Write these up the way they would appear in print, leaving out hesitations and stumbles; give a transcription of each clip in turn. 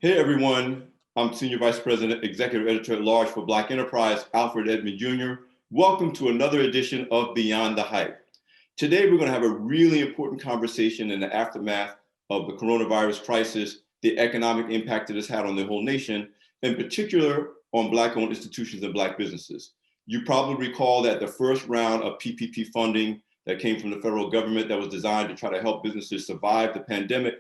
Hey everyone, I'm Senior Vice President, Executive Editor at Large for Black Enterprise, Alfred Edmond Jr. Welcome to another edition of Beyond the Hype. Today we're going to have a really important conversation in the aftermath of the coronavirus crisis, the economic impact it has had on the whole nation, in particular on Black-owned institutions and Black businesses. You probably recall that the first round of PPP funding that came from the federal government that was designed to try to help businesses survive the pandemic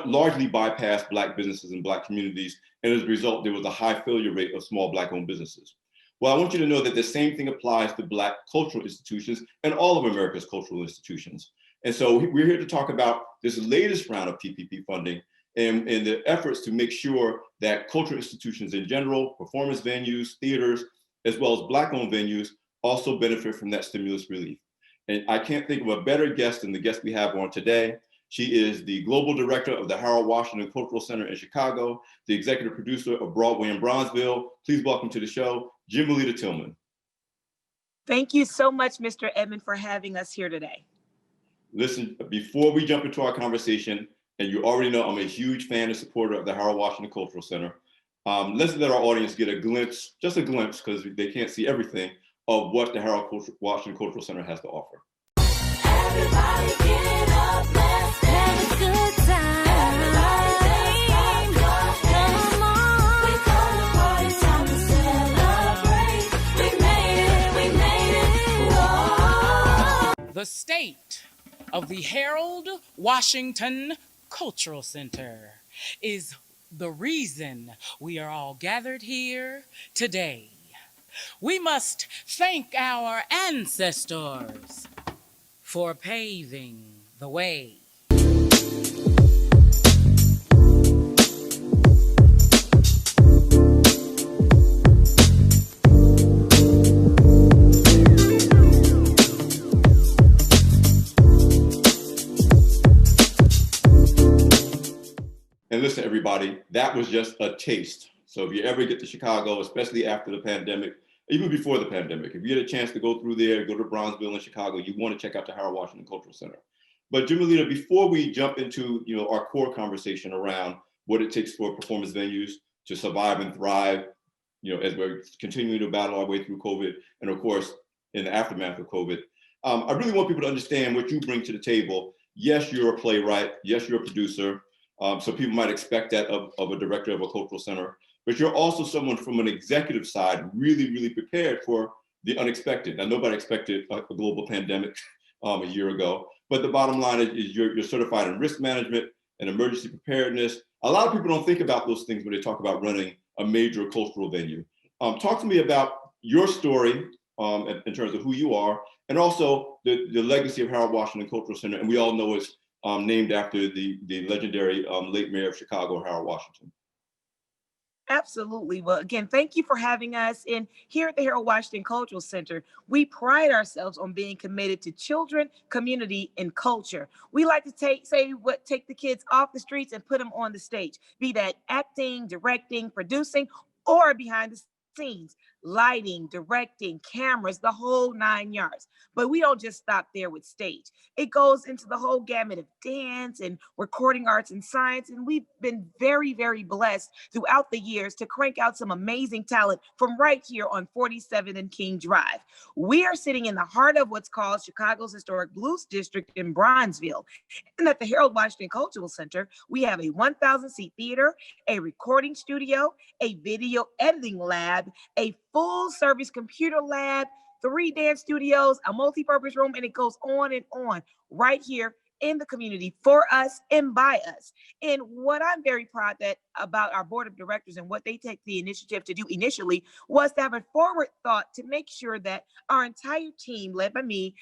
largely bypassed Black businesses and Black communities, and as a result, there was a high failure rate of small Black-owned businesses. Well, I want you to know that the same thing applies to Black cultural institutions and all of America's cultural institutions. And so we're here to talk about this latest round of PPP funding and the efforts to make sure that cultural institutions in general, performance venues, theaters, as well as Black-owned venues also benefit from that stimulus relief. And I can't think of a better guest than the guest we have on today. She is the Global Director of the Harold Washington Cultural Center in Chicago, the Executive Producer of Broadway in Bronzeville. Please welcome to the show, Jimalita Tillman. Thank you so much, Mr. Edmond, for having us here today. Listen, before we jump into our conversation, and you already know I'm a huge fan and supporter of the Harold Washington Cultural Center, let's let our audience get a glimpse, just a glimpse, because they can't see everything, of what the Harold Washington Cultural Center has to offer. Everybody get up, let's have a good time. Everybody come on. We come to party, time to celebrate. We made it, whoa. The state of the Harold Washington Cultural Center is the reason we are all gathered here today. We must thank our ancestors for paving the way. And listen, everybody, that was just a taste. So if you ever get to Chicago, especially after the pandemic, even before the pandemic, if you get a chance to go through there, go to Bronzeville in Chicago, you want to check out the Harold Washington Cultural Center. But Jimalita, before we jump into our core conversation around what it takes for performance venues to survive and thrive, as we're continuing to battle our way through COVID, and of course, in the aftermath of COVID, I really want people to understand what you bring to the table. Yes, you're a playwright. Yes, you're a producer. So people might expect that of a director of a cultural center. But you're also someone from an executive side, really, really prepared for the unexpected. Now, nobody expected a global pandemic a year ago, but the bottom line is you're certified in risk management and emergency preparedness. A lot of people don't think about those things when they talk about running a major cultural venue. Talk to me about your story in terms of who you are, and also the legacy of Harold Washington Cultural Center. And we all know it's named after the legendary late mayor of Chicago, Harold Washington. Absolutely. Well, again, thank you for having us. And here at the Harold Washington Cultural Center, we pride ourselves on being committed to children, community, and culture. We like to take the kids off the streets and put them on the stage, be that acting, directing, producing, or behind the scenes, lighting, directing, cameras, the whole 9 yards. But we don't just stop there with stage. It goes into the whole gamut of dance and recording arts and science. And we've been very, very blessed throughout the years to crank out some amazing talent from right here on 47 and King Drive. We are sitting in the heart of what's called Chicago's Historic Blues District in Bronzeville. And at the Harold Washington Cultural Center, we have a 1,000-seat theater, a recording studio, a video editing lab, a full-service computer lab, 3 dance studios, a multi-purpose room, and it goes on right here in the community for us and by us. And what I'm very proud about our board of directors and what they take the initiative to do initially was to have a forward thought to make sure that our entire team, led by me,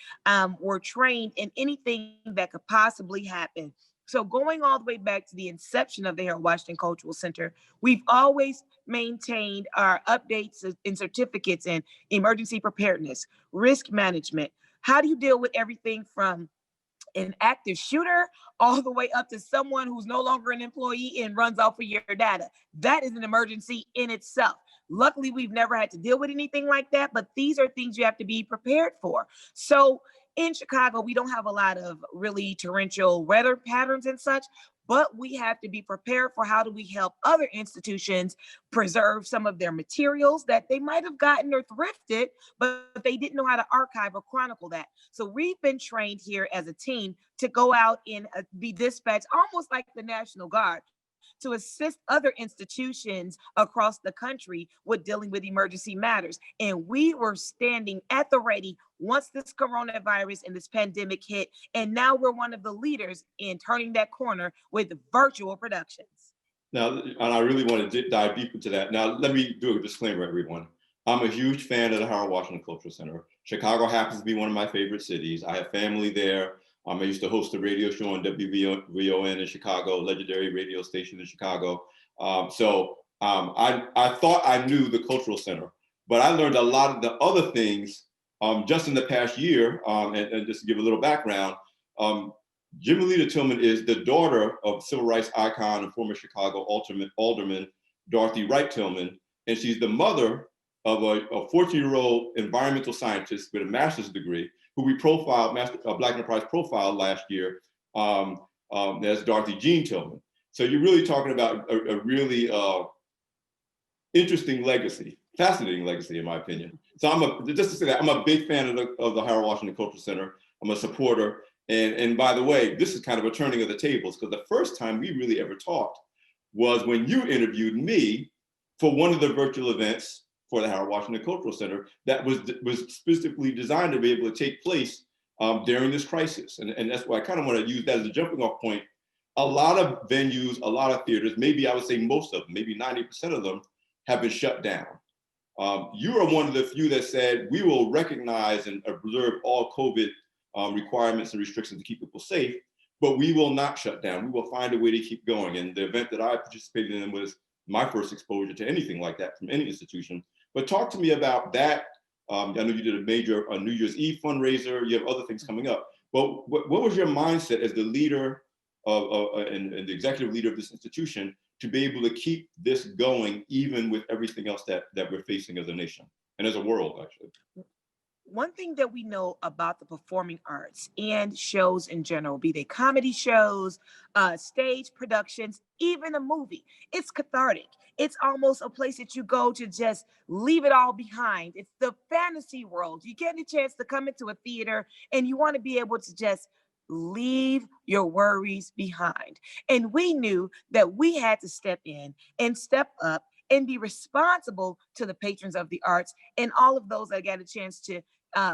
were trained in anything that could possibly happen. So going all the way back to the inception of the Harold Washington Cultural Center, we've always maintained our updates and certificates in emergency preparedness, risk management. How do you deal with everything from an active shooter all the way up to someone who's no longer an employee and runs off of your data? That is an emergency in itself. Luckily, we've never had to deal with anything like that, but these are things you have to be prepared for. So in Chicago, we don't have a lot of really torrential weather patterns and such, but we have to be prepared for how do we help other institutions preserve some of their materials that they might have gotten or thrifted, but they didn't know how to archive or chronicle that. So we've been trained here as a team to go out and be dispatched almost like the National Guard to assist other institutions across the country with dealing with emergency matters. And we were standing at the ready once this coronavirus and this pandemic hit. And now we're one of the leaders in turning that corner with virtual productions. Now, and I really want to dive deep into that. Now, let me do a disclaimer, everyone. I'm a huge fan of the Harold Washington Cultural Center. Chicago happens to be one of my favorite cities. I have family there. I used to host a radio show on WVON in Chicago, legendary radio station in Chicago. I thought I knew the Cultural Center, but I learned a lot of the other things just in the past year. And just to give a little background, Jimalita Tillman is the daughter of civil rights icon and former Chicago alderman Dorothy Tillman, and she's the mother of a 14-year-old environmental scientist with a master's degree who we profiled, Black Enterprise profiled last year. That's Dorothy Jean Tillman. So you're really talking about a really interesting legacy, fascinating legacy, in my opinion. So just to say that, I'm a big fan of the Harold Washington Cultural Center. I'm a supporter. And by the way, this is kind of a turning of the tables, because the first time we really ever talked was when you interviewed me for one of the virtual events for the Harold Washington Cultural Center that was specifically designed to be able to take place during this crisis. And that's why I kind of want to use that as a jumping off point. A lot of venues, a lot of theaters, maybe I would say most of them, maybe 90% of them have been shut down. You are one of the few that said, we will recognize and observe all COVID requirements and restrictions to keep people safe, but we will not shut down. We will find a way to keep going. And the event that I participated in was my first exposure to anything like that from any institution. But talk to me about that. I know you did a major New Year's Eve fundraiser. You have other things coming up. But what was your mindset as the leader and the executive leader of this institution to be able to keep this going, even with everything else that we're facing as a nation and as a world, actually? One thing that we know about the performing arts and shows in general, be they comedy shows, stage productions, even a movie, it's cathartic. It's almost a place that you go to just leave it all behind. It's the fantasy world. You get a chance to come into a theater and you want to be able to just leave your worries behind. And we knew that we had to step in and step up and be responsible to the patrons of the arts and all of those that got a chance to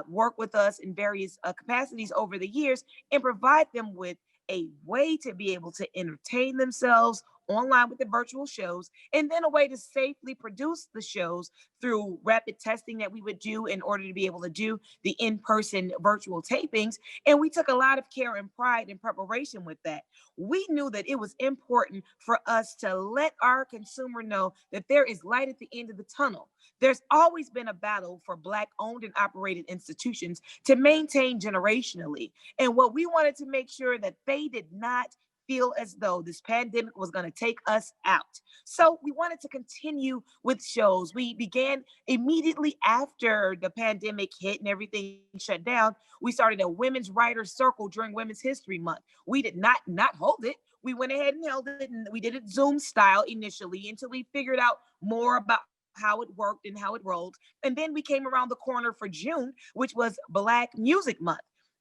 work with us in various capacities over the years and provide them with a way to be able to entertain themselves online with the virtual shows, and then a way to safely produce the shows through rapid testing that we would do in order to be able to do the in-person virtual tapings. And we took a lot of care and pride in preparation with that. We knew that it was important for us to let our consumer know that there is light at the end of the tunnel. There's always been a battle for Black owned and operated institutions to maintain generationally. And what we wanted to make sure that they did not feel as though this pandemic was going to take us out. So we wanted to continue with shows. We began immediately after the pandemic hit and everything shut down. We started a Women's Writers Circle during Women's History Month. We did not hold it. We went ahead and held it, and we did it Zoom style initially until we figured out more about how it worked and how it rolled. And then we came around the corner for June, which was Black Music Month.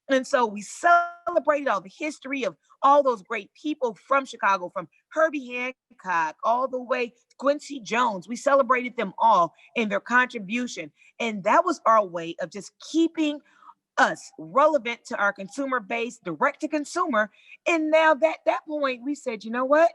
And so we celebrated all the history of all those great people from Chicago, from Herbie Hancock all the way to Quincy Jones. We celebrated them all and their contribution. And that was our way of just keeping us relevant to our consumer base, direct to consumer. And now at that point, we said, you know what?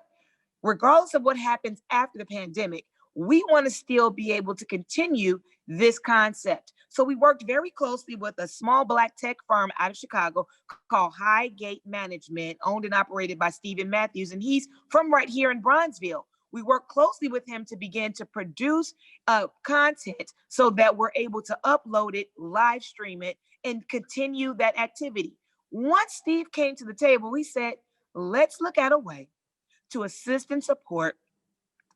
Regardless of what happens after the pandemic, we want to still be able to continue this concept. So we worked very closely with a small Black tech firm out of Chicago called Highgate Management, owned and operated by Stephen Matthews, and he's from right here in Bronzeville. We worked closely with him to begin to produce content so that we're able to upload it, live stream it, and continue that activity. Once Steve came to the table, we said, let's look at a way to assist and support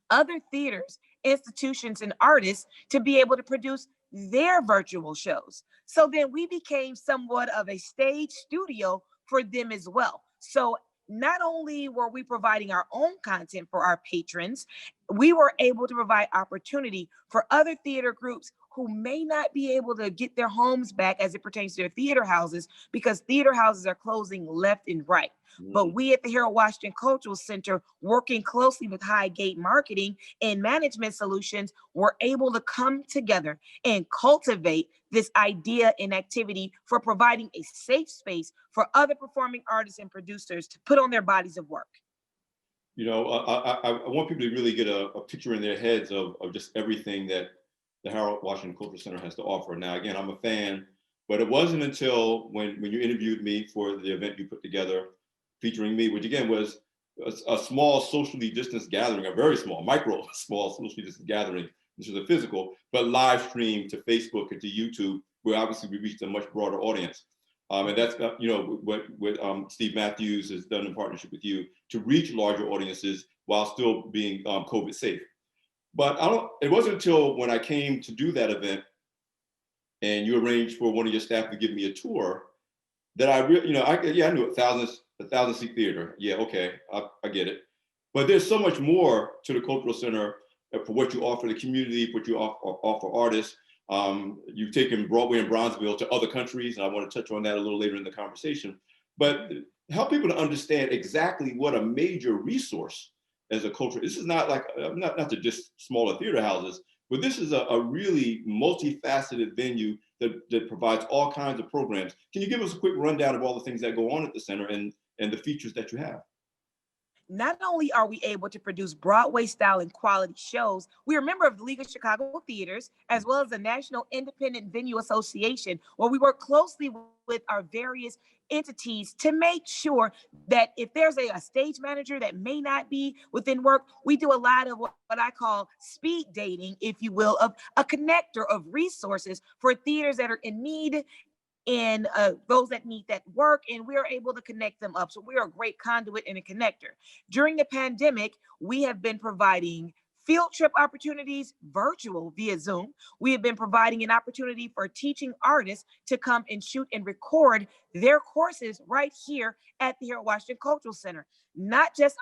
other theaters, institutions, and artists to be able to produce their virtual shows. So then we became somewhat of a stage studio for them as well. So not only were we providing our own content for our patrons, we were able to provide opportunity for other theater groups who may not be able to get their homes back as it pertains to their theater houses, because theater houses are closing left and right. But we at the Harold Washington Cultural Center, working closely with Highgate Marketing and Management Solutions, were able to come together and cultivate this idea and activity for providing a safe space for other performing artists and producers to put on their bodies of work. You know, I want people to really get a picture in their heads of just everything that the Harold Washington Cultural Center has to offer. Now, again, I'm a fan, but it wasn't until when you interviewed me for the event you put together featuring me, which again was a small socially distanced gathering, a very small, small socially distanced gathering. This was a physical, but live streamed to Facebook and to YouTube, where obviously we reached a much broader audience. And that's you know what Steve Matthews has done in partnership with you to reach larger audiences while still being COVID safe. But it wasn't until when I came to do that event and you arranged for one of your staff to give me a tour that I really, you know, I knew a 1,000-seat theater. Yeah, okay, I get it. But there's so much more to the Cultural Center for what you offer the community, what you offer artists. You've taken Broadway and Bronzeville to other countries, and I want to touch on that a little later in the conversation. But help people to understand exactly what a major resource as a culture. This is not like not to just smaller theater houses, but this is a really multifaceted venue that provides all kinds of programs. Can you give us a quick rundown of all the things that go on at the center and the features that you have? Not only are we able to produce Broadway style and quality shows, we are a member of the League of Chicago Theaters, as well as the National Independent Venue Association, where we work closely with our various entities to make sure that if there's a stage manager that may not be within work, we do a lot of what I call speed dating, if you will, of a connector of resources for theaters that are in need and those that need that work, and we're able to connect them up. So we're a great conduit and a connector. During the pandemic, we have been providing field trip opportunities virtual via Zoom. We have been providing an opportunity for teaching artists to come and shoot and record their courses right here at the Harold Washington Cultural Center. Not just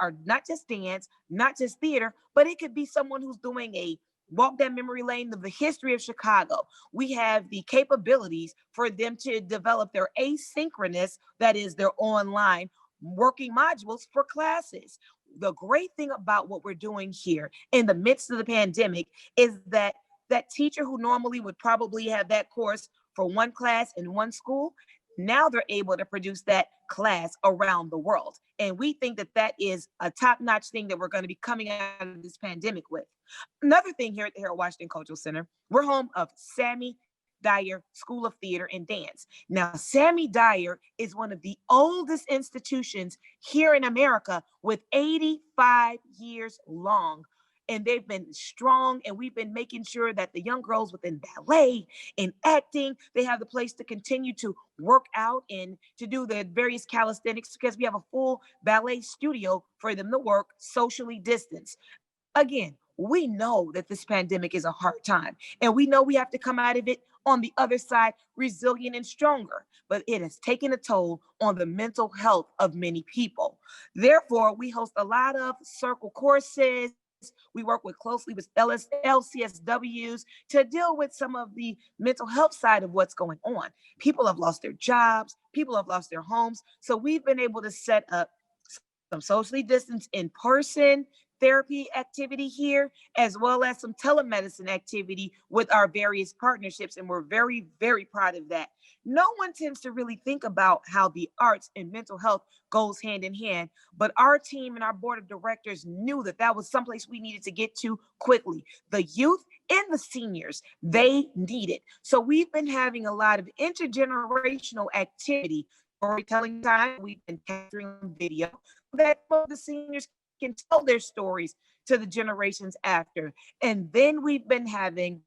dance, not just theater, but it could be someone who's doing a walk down memory lane of the history of Chicago. We have the capabilities for them to develop their asynchronous, that is their online working modules for classes. The great thing about what we're doing here in the midst of the pandemic is that that teacher who normally would probably have that course for one class in one school, now they're able to produce that class around the world. And we think that that is a top-notch thing that we're going to be coming out of this pandemic with. Another thing here at the Harold Washington Cultural Center, we're home of Sammy Dyer School of Theater and Dance. Now, Sammy Dyer is one of the oldest institutions here in America, with 85 years long. And they've been strong, and we've been making sure that the young girls within ballet and acting, they have the place to continue to work out and to do the various calisthenics, because we have a full ballet studio for them to work socially distanced. Again, we know that this pandemic is a hard time, and we know we have to come out of it on the other side resilient and stronger, but it has taken a toll on the mental health of many people. Therefore, we host a lot of circle courses. We work closely with LCSWs to deal with some of the mental health side of what's going on. People have lost their jobs, people have lost their homes. So we've been able to set up some socially distanced in-person therapy activity here, as well as some telemedicine activity with our various partnerships. And we're very, very proud of that. No one tends to really think about how the arts and mental health goes hand in hand, but our team and our board of directors knew that that was someplace we needed to get to quickly. The youth and the seniors, they need it. So we've been having a lot of intergenerational activity, storytelling time. We've been capturing video that the seniors can tell their stories to the generations after. And then we've been having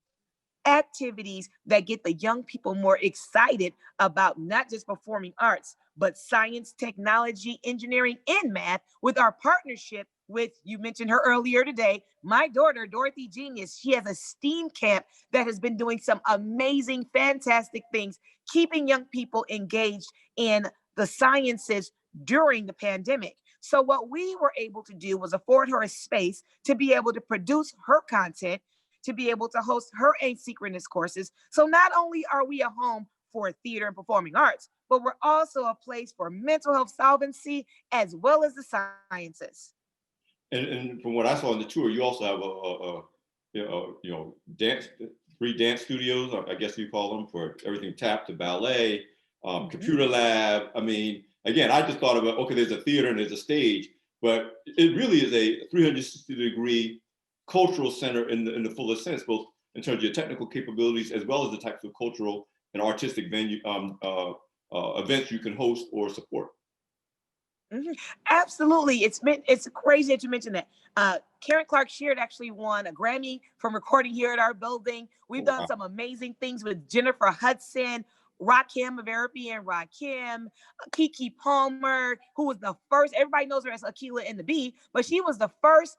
activities that get the young people more excited about not just performing arts, but science, technology, engineering, and math, with our partnership with, you mentioned her earlier today, my daughter, Dorothy Genius. She has a STEAM camp that has been doing some amazing, fantastic things, keeping young people engaged in the sciences during the pandemic. So what we were able to do was afford her a space to be able to produce her content, to be able to host her asynchronous courses. So not only are we a home for theater and performing arts, but we're also a place for mental health solvency as well as the sciences. And from what I saw on the tour, you also have dance, 3 dance studios, I guess you call them, for everything tap to ballet, computer lab. I mean, again, I just thought about, okay, there's a theater and there's a stage, but it really is a 360-degree cultural center in the fullest sense, both in terms of your technical capabilities as well as the types of cultural and artistic events you can host or support. Mhm. Absolutely. It's crazy that you mentioned that. Karen Clark Sheard actually won a Grammy from recording here at our building. We've Oh, done wow. some amazing things with Jennifer Hudson, Rakim of Arabian Rakim, Kiki Palmer, who was the first, everybody knows her as Akila and the Bee, but she was the first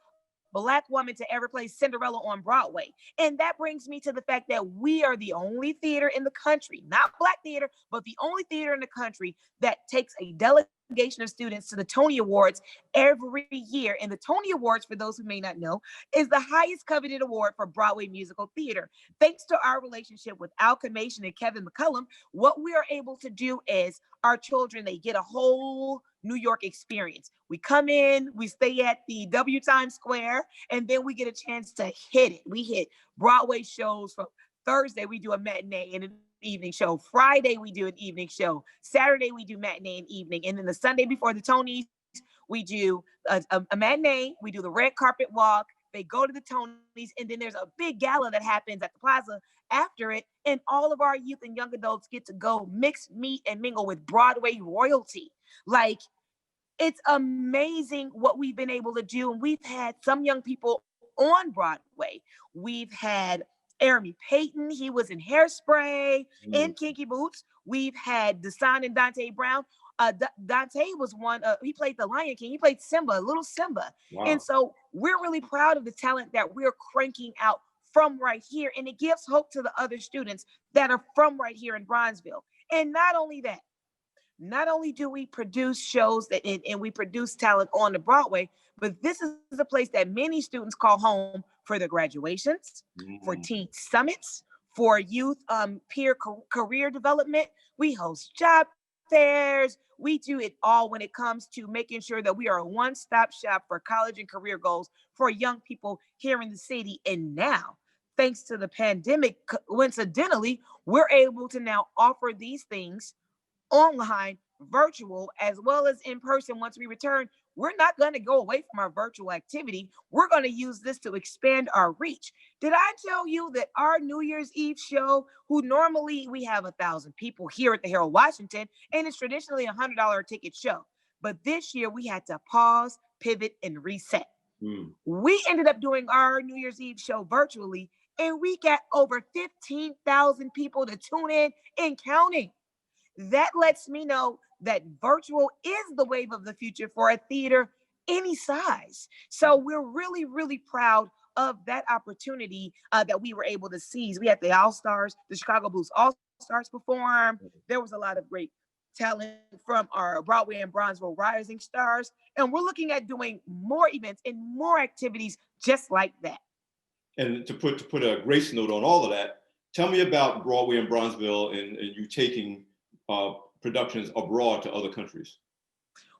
Black woman to ever play Cinderella on Broadway. And that brings me to the fact that we are the only theater in the country, not Black theater, but the only theater in the country that takes a delegation of students to the Tony Awards every year. And the Tony Awards, for those who may not know, is the highest coveted award for Broadway musical theater. Thanks to our relationship with Al Kamation and Kevin McCullum, what we are able to do is our children, they get a whole New York experience. We come in, we stay at the W Times Square, and then we get a chance to hit it. We hit Broadway shows. From Thursday, we do a matinee and an evening show. Friday, we do an evening show. Saturday, we do matinee and evening. And then the Sunday before the Tonys, we do a matinee. We do the red carpet walk. They go to the Tonys, and then there's a big gala that happens at the plaza after it. And all of our youth and young adults get to go mix, meet, and mingle with Broadway royalty. Like, it's amazing what we've been able to do. And we've had some young people on Broadway. We've had Jeremy Payton. He was in Hairspray, in Kinky Boots. We've had Deshaun and Dante Brown. Dante was one, he played the Lion King. He played Simba, little Simba. Wow. And so we're really proud of the talent that we're cranking out from right here. And it gives hope to the other students that are from right here in Bronzeville. And not only that, not only do we produce shows and we produce talent on the Broadway, but this is a place that many students call home for their graduations, for teen summits, for youth peer career development. We host job fairs. We do it all when it comes to making sure that we are a one-stop shop for college and career goals for young people here in the city. And now, thanks to the pandemic, coincidentally, we're able to now offer these things online, virtual, as well as in person once we return. We're not going to go away from our virtual activity. We're going to use this to expand our reach. Did I tell you that our New Year's Eve show, who normally we have 1,000 people here at the Herald Washington, and it's traditionally a $100 ticket show, but this year we had to pause, pivot, and reset. We ended up doing our New Year's Eve show virtually, and we got over 15,000 people to tune in and counting. That lets me know that virtual is the wave of the future for a theater any size. So we're really, really proud of that opportunity that we were able to seize. We had the All-Stars, the Chicago Blues All-Stars perform. There was a lot of great talent from our Broadway and Bronzeville Rising Stars. And we're looking at doing more events and more activities just like that. And to put a grace note on all of that, tell me about Broadway and Bronzeville and you taking productions abroad to other countries.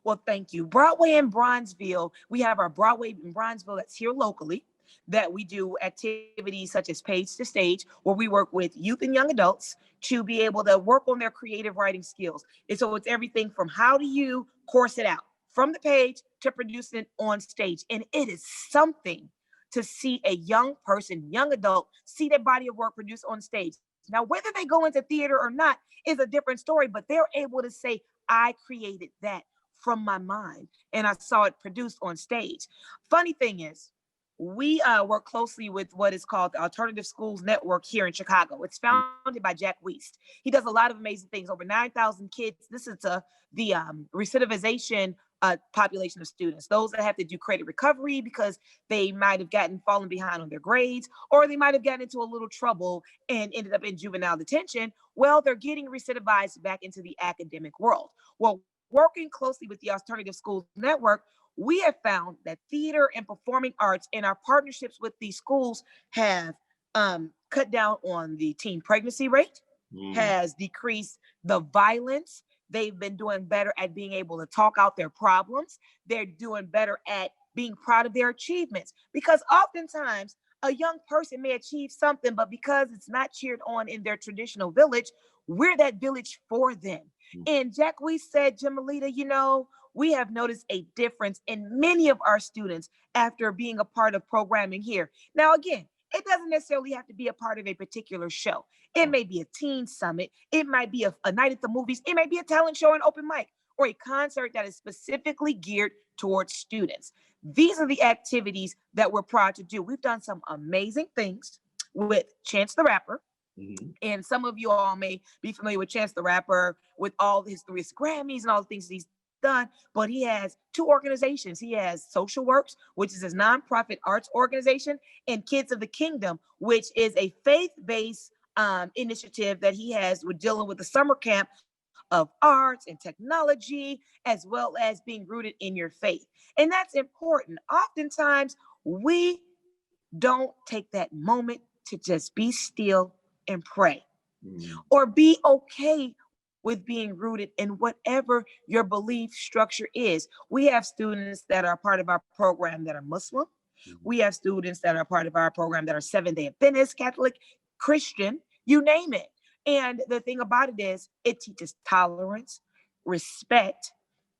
Well, thank you. Broadway in Bronzeville, we have our Broadway in Bronzeville that's here locally, that we do activities such as Page to Stage, where we work with youth and young adults to be able to work on their creative writing skills. And so it's everything from how do you course it out from the page to producing it on stage. And it is something to see a young person, young adult, see their body of work produced on stage. Now, whether they go into theater or not is a different story, but they're able to say, I created that from my mind and I saw it produced on stage. Funny thing is, we work closely with what is called the Alternative Schools Network here in Chicago. It's founded by Jack Wiest. He does a lot of amazing things. Over 9,000 kids. This is the recidivization population of students, those that have to do credit recovery because they might have fallen behind on their grades, or they might have gotten into a little trouble and ended up in juvenile detention. Well, they're getting recidivized back into the academic world. Well, working closely with the Alternative Schools Network, we have found that theater and performing arts in our partnerships with these schools have cut down on the teen pregnancy rate, has decreased the violence. They've been doing better at being able to talk out their problems. They're doing better at being proud of their achievements, because oftentimes a young person may achieve something, but because it's not cheered on in their traditional village, we're that village for them. And Jack, we said, Jimalita, we have noticed a difference in many of our students after being a part of programming here. Now, again, it doesn't necessarily have to be a part of a particular show. It may be a teen summit. It might be a night at the movies. It may be a talent show, an open mic, or a concert that is specifically geared towards students. These are the activities that we're proud to do. We've done some amazing things with Chance the Rapper. And some of you all may be familiar with Chance the Rapper, with all his Grammys and all the things he's done, but he has two organizations. He has Social Works, which is his nonprofit arts organization, and Kids of the Kingdom, which is a faith-based initiative that he has with dealing with the summer camp of arts and technology, as well as being rooted in your faith. And that's important. Oftentimes, we don't take that moment to just be still and pray, or be okay with being rooted in whatever your belief structure is. We have students that are part of our program that are Muslim. We have students that are part of our program that are Seventh-day Adventist, Catholic, Christian, you name it. And the thing about it is, it teaches tolerance, respect,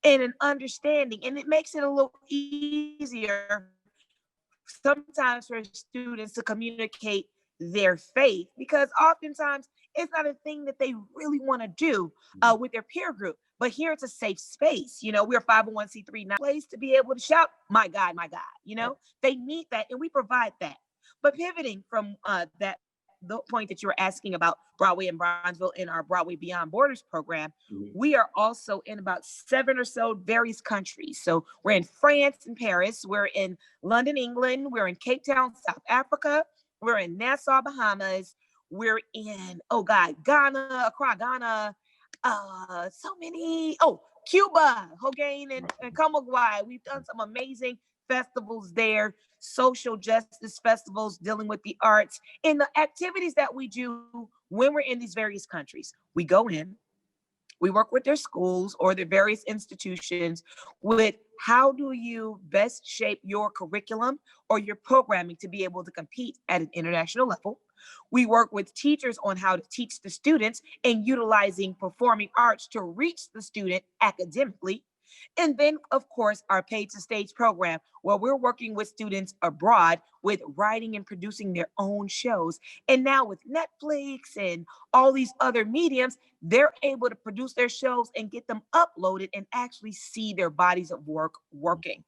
and an understanding. And it makes it a little easier sometimes for students to communicate their faith, because oftentimes it's not a thing that they really want to do with their peer group. But here it's a safe space. We're a 501c3, not a place to be able to shout, my God, my God. They need that, and we provide that. But pivoting from the point that you were asking about Broadway and Bronzeville in our Broadway Beyond Borders program, we are also in about 7 or so various countries. So we're in France and Paris, we're in London, England, we're in Cape Town, South Africa, we're in Nassau, Bahamas, we're in, Ghana, Accra, Ghana, so many, Cuba, Hogain and Camagüey. We've done some amazing festivals there, social justice festivals dealing with the arts, and the activities that we do when we're in these various countries. We go in, we work with their schools or their various institutions with how do you best shape your curriculum or your programming to be able to compete at an international level. We work with teachers on how to teach the students and utilizing performing arts to reach the student academically. And then, of course, our Paid to Stage program, where we're working with students abroad with writing and producing their own shows. And now with Netflix and all these other mediums, they're able to produce their shows and get them uploaded and actually see their bodies of work working.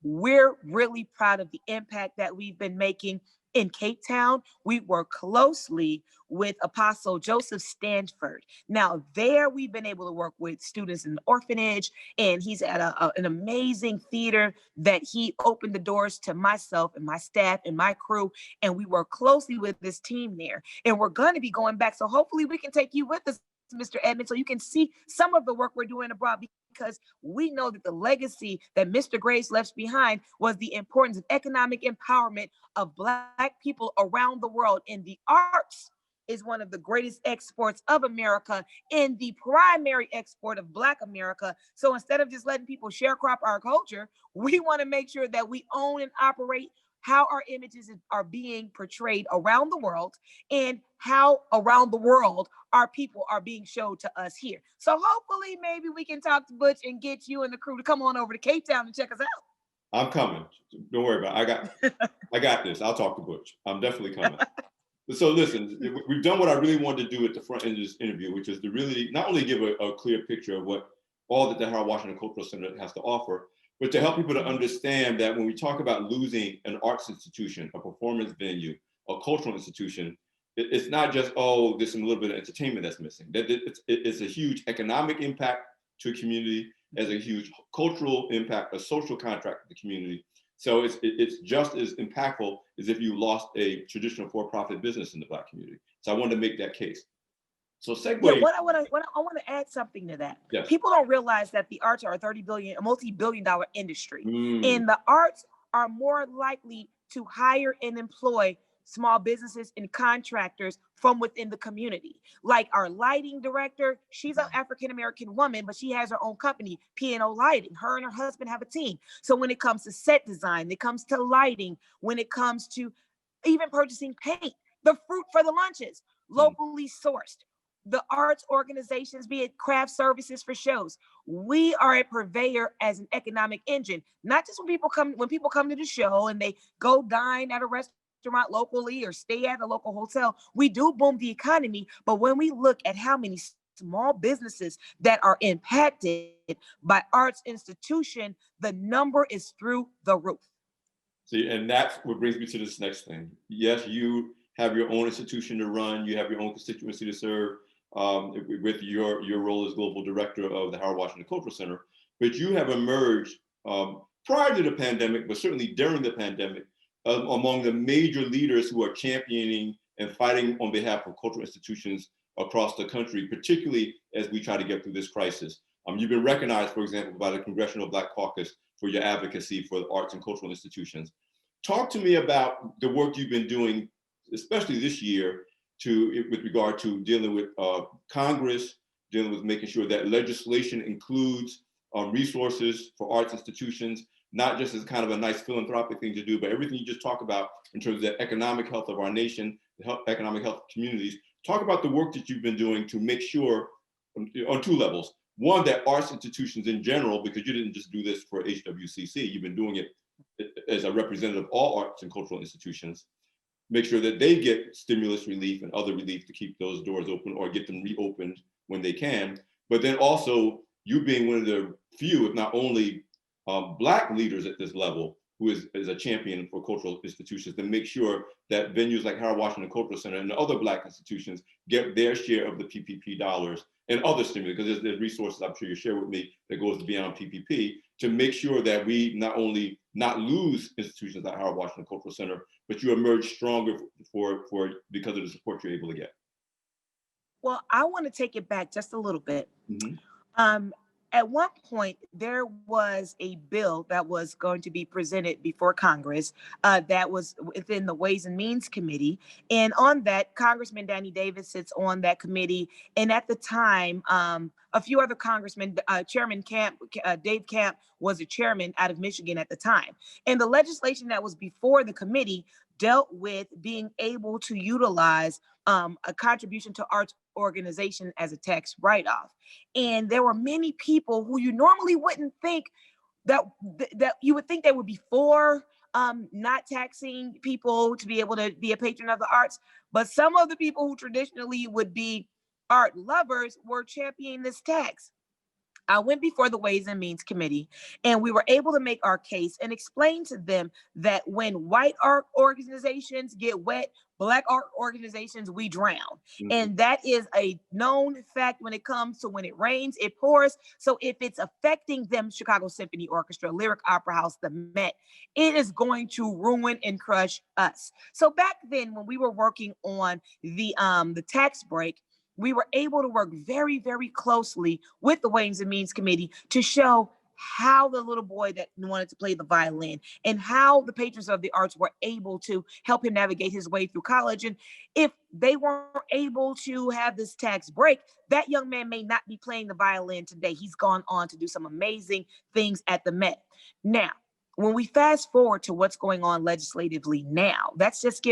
We're really proud of the impact that we've been making in Cape Town. We work closely with Apostle Joseph Stanford. Now there we've been able to work with students in the orphanage, and he's at an amazing theater that he opened the doors to myself and my staff and my crew, and we work closely with this team there. And we're going to be going back, so hopefully we can take you with us, Mr. Edmond, so you can see some of the work we're doing abroad, because we know that the legacy that Mr. Grace left behind was the importance of economic empowerment of Black people around the world. And the arts is one of the greatest exports of America and the primary export of Black America. So instead of just letting people sharecrop our culture, we want to make sure that we own and operate how our images are being portrayed around the world, and how around the world our people are being showed to us here. So hopefully maybe we can talk to Butch and get you and the crew to come on over to Cape Town and check us out. I'm coming. Don't worry about it. I got this. I'll talk to Butch. I'm definitely coming. So listen, we've done what I really wanted to do at the front end of this interview, which is to really not only give a clear picture of what all that the Harold Washington Cultural Center has to offer, but to help people to understand that when we talk about losing an arts institution, a performance venue, a cultural institution, it's not just, oh, there's some little bit of entertainment that's missing. It's a huge economic impact to a community, as a huge cultural impact, a social contract to the community. So it's just as impactful as if you lost a traditional for-profit business in the Black community. So I wanted to make that case. So segue. Yeah, I want to add something to that. Yes. People don't realize that the arts are a multi-billion-dollar industry, Mm. and the arts are more likely to hire and employ small businesses and contractors from within the community. Like our lighting director, she's an African-American woman, but she has her own company, P&O Lighting. Her and her husband have a team. So when it comes to set design, when it comes to lighting, when it comes to even purchasing paint, the fruit for the lunches, locally sourced. The arts organizations, be it craft services for shows, we are a purveyor as an economic engine. Not just when people come to the show and they go dine at a restaurant locally or stay at a local hotel. We do boom the economy, but when we look at how many small businesses that are impacted by arts institution, the number is through the roof. See, and that's what brings me to this next thing. Yes, you have your own institution to run. You have your own constituency to serve with your role as global director of the Howard Washington Cultural Center. But you have emerged prior to the pandemic, but certainly during the pandemic, among the major leaders who are championing and fighting on behalf of cultural institutions across the country, particularly as we try to get through this crisis. You've been recognized, for example, by the Congressional Black Caucus for your advocacy for the arts and cultural institutions. Talk to me about the work you've been doing, especially this year, with regard to dealing with Congress, dealing with making sure that legislation includes resources for arts institutions, not just as kind of a nice philanthropic thing to do, but everything you just talked about in terms of the economic health of our nation, the economic health of communities. Talk about the work that you've been doing to make sure on two levels. One, that arts institutions in general, because you didn't just do this for HWCC, you've been doing it as a representative of all arts and cultural institutions, make sure that they get stimulus relief and other relief to keep those doors open or get them reopened when they can. But then also you being one of the few, if not only Black leaders at this level, who is a champion for cultural institutions, to make sure that venues like Howard Washington Cultural Center and the other Black institutions get their share of the PPP dollars and other stimulus, because there's resources I'm sure you share with me that goes beyond PPP, to make sure that we not only not lose institutions like Howard Washington Cultural Center, but you emerge stronger because of the support you're able to get. Well, I want to take it back just a little bit. Mm-hmm. At one point, there was a bill that was going to be presented before Congress that was within the Ways and Means Committee. And on that, Congressman Danny Davis sits on that committee. And at the time, a few other congressmen, Chairman Camp, Dave Camp was a chairman out of Michigan at the time. And the legislation that was before the committee dealt with being able to utilize a contribution to arts organization as a tax write-off. And there were many people who you normally wouldn't think that you would think they would be for not taxing people to be able to be a patron of the arts. But some of the people who traditionally would be art lovers were championing this tax. I went before the Ways and Means Committee, and we were able to make our case and explain to them that when white art organizations get wet, Black art organizations, we drown. Mm-hmm. And that is a known fact when it comes to when it rains, it pours. So if it's affecting them, Chicago Symphony Orchestra, Lyric Opera House, the Met, it is going to ruin and crush us. So back then, when we were working on the tax break, we were able to work very, very closely with the Ways and Means Committee to show how the little boy that wanted to play the violin and how the patrons of the arts were able to help him navigate his way through college. And if they weren't able to have this tax break, that young man may not be playing the violin today. He's gone on to do some amazing things at the Met. Now, when we fast forward to what's going on legislatively now, that's just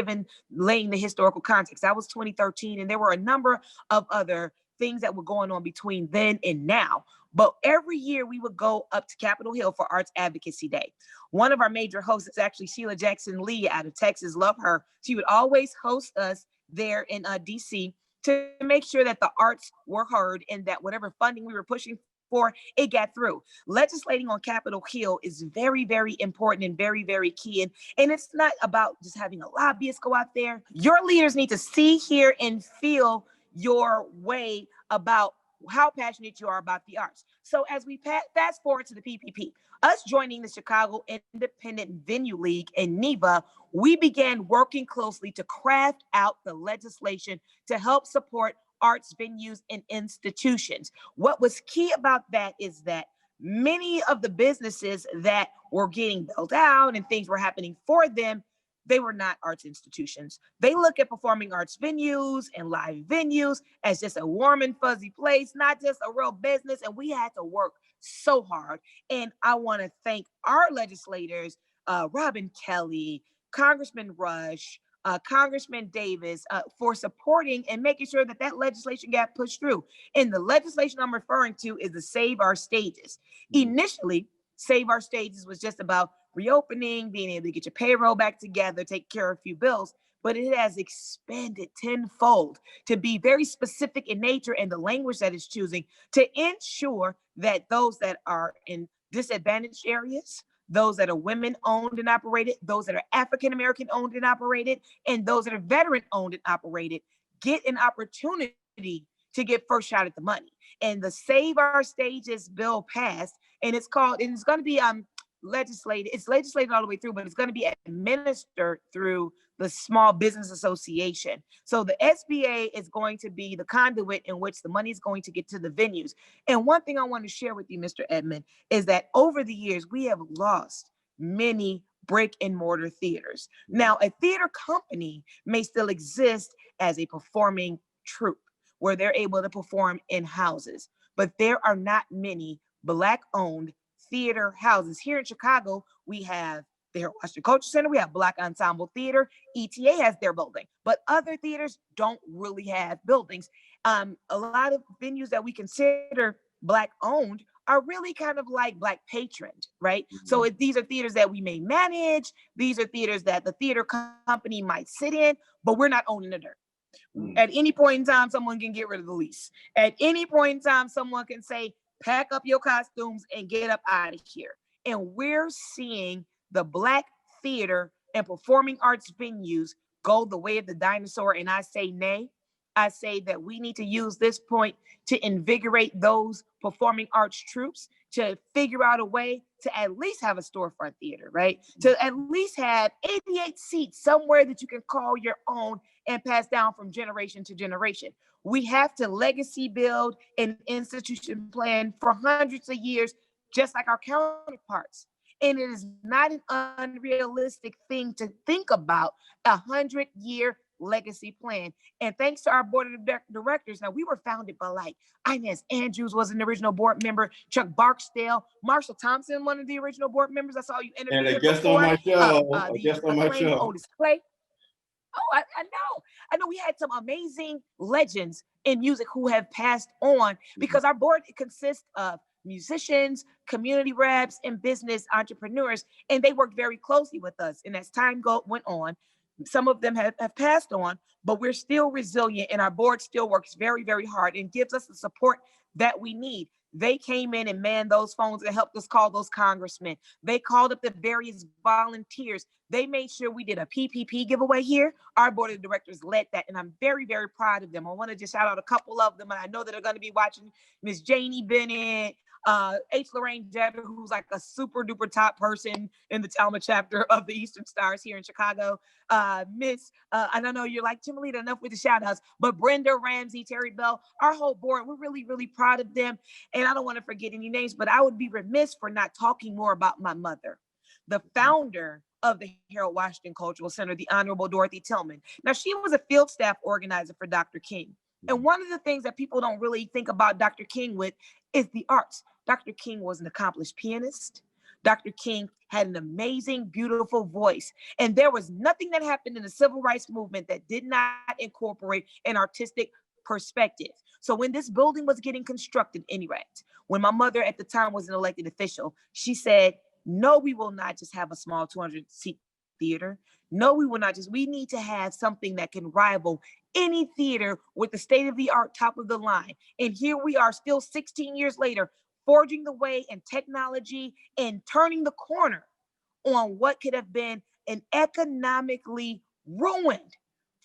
laying the historical context. That was 2013, and there were a number of other things that were going on between then and now. But every year we would go up to Capitol Hill for Arts Advocacy Day. One of our major hosts is actually Sheila Jackson Lee out of Texas. Love her. She would always host us there in DC to make sure that the arts were heard and that whatever funding we were pushing for, it got through. Legislating on Capitol Hill is very, very important and very, very key. And it's not about just having a lobbyist go out there. Your leaders need to see, hear, and feel your way about how passionate you are about the arts. So as we fast forward to the PPP, us joining the Chicago Independent Venue League and NEVA, we began working closely to craft out the legislation to help support arts venues and institutions. What was key about that is that many of the businesses that were getting built out and things were happening for them, they were not arts institutions. They look at performing arts venues and live venues as just a warm and fuzzy place, not just a real business. And we had to work so hard. And I want to thank our legislators, Robin Kelly, Congressman Rush, Congressman Davis, for supporting and making sure that that legislation got pushed through. And the legislation I'm referring to is the Save Our Stages. Initially, Save Our Stages was just about reopening, being able to get your payroll back together, take care of a few bills, but it has expanded tenfold to be very specific in nature and the language that it's choosing to ensure that those that are in disadvantaged areas, those that are women owned and operated, those that are African American owned and operated, and those that are veteran owned and operated get an opportunity to get first shot at the money. And the Save Our Stages bill passed, and it's going to be legislated. It's legislated all the way through, but it's going to be administered through the Small Business Association. So the SBA is going to be the conduit in which the money is going to get to the venues. And one thing I want to share with you, Mr. Edmond, is that over the years, we have lost many brick and mortar theaters. Now, a theater company may still exist as a performing troupe where they're able to perform in houses, but there are not many Black-owned theater houses. Here in Chicago, we have the Harold Washington Cultural Center, we have Black Ensemble Theater, ETA has their building, but other theaters don't really have buildings. A lot of venues that we consider Black-owned are really kind of like Black patroned, right? So these are theaters that we may manage, these are theaters that the theater company might sit in, but we're not owning the dirt. At any point in time, someone can get rid of the lease. At any point in time, someone can say, pack up your costumes and get up out of here. And we're seeing the Black theater and performing arts venues go the way of the dinosaur. And I say nay. I say that we need to use this point to invigorate those performing arts troupes, to figure out a way to at least have a storefront theater, right? To at least have 88 seats somewhere that you can call your own and pass down from generation to generation. We have to legacy build an institution plan for hundreds of years, just like our counterparts. And it is not an unrealistic thing to think about a 100-year legacy plan. And thanks to our board of directors, now we were founded by like Inez Andrews was an original board member, Chuck Barksdale, Marshall Thompson, one of the original board members. I saw you interview And a him guest before. on my show. A The guest on my acclaimed show. Otis Clay. Oh, I know we had some amazing legends in music who have passed on because our board consists of musicians, community reps, and business entrepreneurs, and they work very closely with us. And as time went on, some of them have passed on, but we're still resilient, and our board still works very, very hard and gives us the support that we need. They came in and manned those phones and helped us call those congressmen. They called up the various volunteers. They made sure we did a PPP giveaway here. Our board of directors led that, and I'm very, very proud of them. I want to just shout out a couple of them, and I know that they're going to be watching. Miss Janie Bennett, H. Lorraine Jetter, who's like a super duper top person in the Talma chapter of the Eastern Stars here in Chicago. Miss, I don't know, you're like, Jimalita, enough with the shout outs, but Brenda Ramsey, Terry Bell, our whole board, we're really, really proud of them. And I don't want to forget any names, but I would be remiss for not talking more about my mother, the founder of the Harold Washington Cultural Center, the Honorable Dorothy Tillman. Now, she was a field staff organizer for Dr. King. And one of the things that people don't really think about Dr. King with is the arts. Dr. King was an accomplished pianist. Dr. King had an amazing, beautiful voice. And there was nothing that happened in the civil rights movement that did not incorporate an artistic perspective. So when this building was getting constructed, anyway, when my mother at the time was an elected official, she said, no, we will not just have a small 200-seat theater. No, we will not just, we need to have something that can rival any theater with the state-of-the-art, top of the line. And here we are still 16 years later, forging the way in technology and turning the corner on what could have been an economically ruined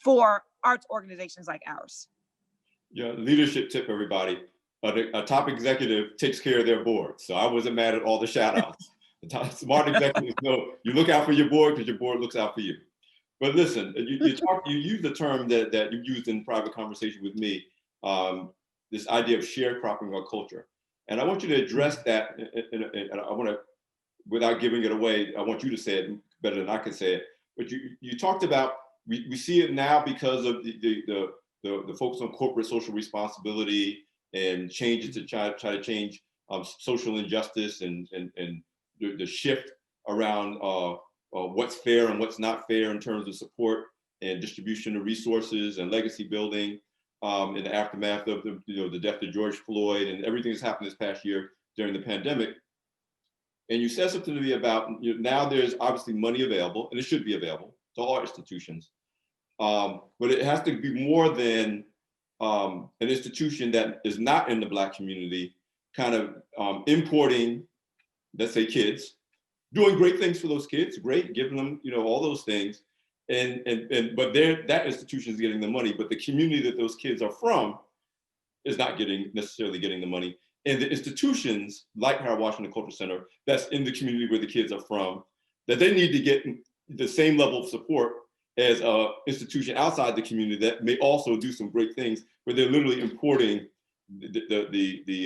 for arts organizations like ours. Yeah, leadership tip, everybody. A top executive takes care of their board. So I wasn't mad at all the shout outs. Smart executives know you look out for your board because your board looks out for you. But listen, you use the term that you used in private conversation with me, this idea of sharecropping our culture. And I want you to address that, and I want to, without giving it away, I want you to say it better than I can say it. But you talked about, we see it now because of the focus on corporate social responsibility and changes to try to change social injustice and the shift around what's fair and what's not fair in terms of support and distribution of resources and legacy building in the aftermath of the death of George Floyd and everything that's happened this past year during the pandemic. And you said something to me about now there's obviously money available, and it should be available to all institutions, but it has to be more than an institution that is not in the Black community, kind of importing, let's say, kids, doing great things for those kids, great, giving them all those things, but that institution is getting the money, but the community that those kids are from is not necessarily getting the money. And the institutions like Harold Washington Cultural Center, that's in the community where the kids are from, that they need to get the same level of support as an institution outside the community that may also do some great things, where they're literally importing they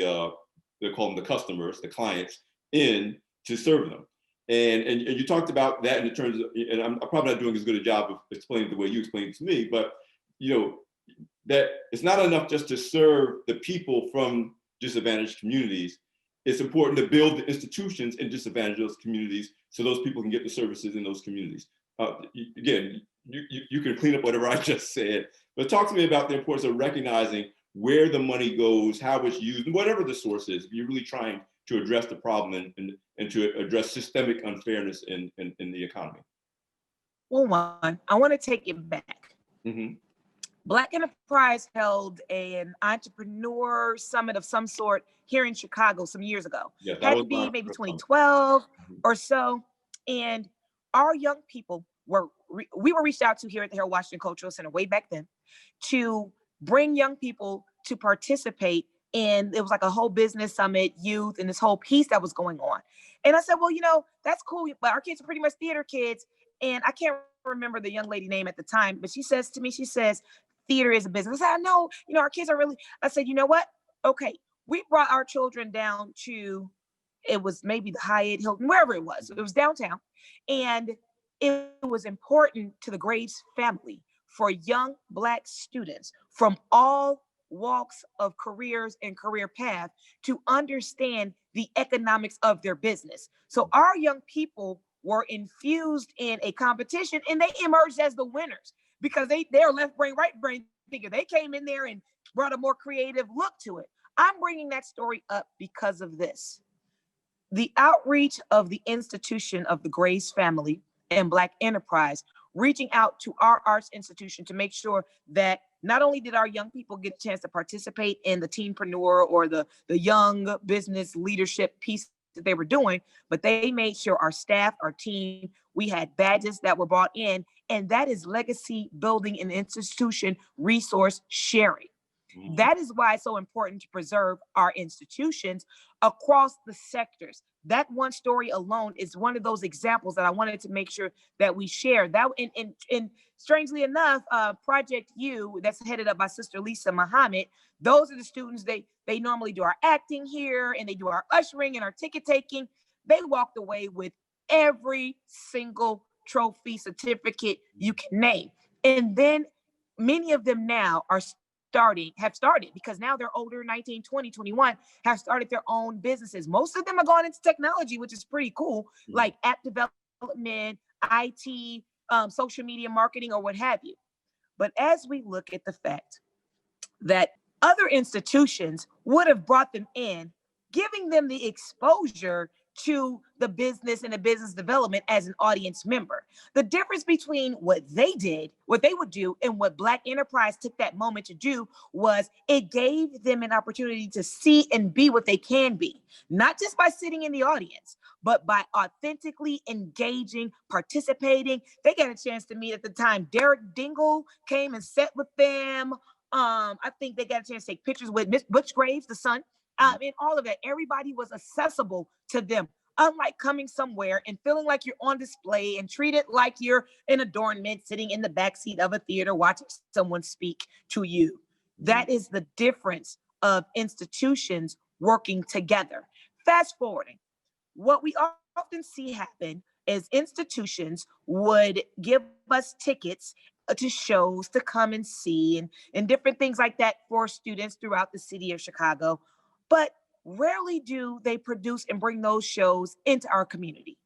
call them the customers, the clients, in to serve them. And you talked about that in terms of, and I'm probably not doing as good a job of explaining the way you explained it to me, but that it's not enough just to serve the people from disadvantaged communities. It's important to build the institutions in disadvantaged those communities so those people can get the services in those communities. Again, you can clean up whatever I just said, but talk to me about the importance of recognizing where the money goes, how it's used, and whatever the source is. If you're really trying to address the problem and to address systemic unfairness in the economy. Well, one, I want to take it back. Mm-hmm. Black Enterprise held an entrepreneur summit of some sort here in Chicago some years ago. Yes, Had to be maybe 2012 or so. And our young people we were reached out to here at the Harold Washington Cultural Center way back then to bring young people to participate in, it was like a whole business summit, youth, and this whole piece that was going on. And I said, well, that's cool, but our kids are pretty much theater kids. And I can't remember the young lady name at the time, but she says to me, theater is a business. I said, I know, our kids are really, I said, you know what? Okay, we brought our children down to, it was maybe the Hyatt, Hilton, wherever it was downtown. And it was important to the Graves family for young Black students from all walks of careers and career path to understand the economics of their business. So our young people were infused in a competition and they emerged as the winners because they're left brain, right brain thinker. They came in there and brought a more creative look to it. I'm bringing that story up because of this. The outreach of the institution of the Grace family and Black Enterprise, reaching out to our arts institution to make sure that not only did our young people get a chance to participate in the teenpreneur or the young business leadership piece that they were doing, but they made sure our staff, our team, we had badges that were brought in, and that is legacy building and institution resource sharing. That is why it's so important to preserve our institutions across the sectors. That one story alone is one of those examples that I wanted to make sure that we share. That and strangely enough, Project U, that's headed up by Sister Lisa Muhammad, those are the students, they normally do our acting here and they do our ushering and our ticket taking. They walked away with every single trophy, certificate you can name. And then many of them now have started because now they're older, 19, 20, 21, have started their own businesses. Most of them are going into technology, which is pretty cool, like app development, IT, social media marketing, or what have you. But as we look at the fact that other institutions would have brought them in, giving them the exposure to the business and the business development as an audience member. The difference between what they would do, and what Black Enterprise took that moment to do was it gave them an opportunity to see and be what they can be, not just by sitting in the audience, but by authentically engaging, participating. They got a chance to meet at the time. Derek Dingle came and sat with them. I think they got a chance to take pictures with Miss Butch Graves, the son. And all of that, everybody was accessible to them, unlike coming somewhere and feeling like you're on display and treated like you're an adornment sitting in the backseat of a theater watching someone speak to you. That is the difference of institutions working together. Fast forwarding, what we often see happen is institutions would give us tickets to shows to come and see and different things like that for students throughout the city of Chicago. But rarely do they produce and bring those shows into our community.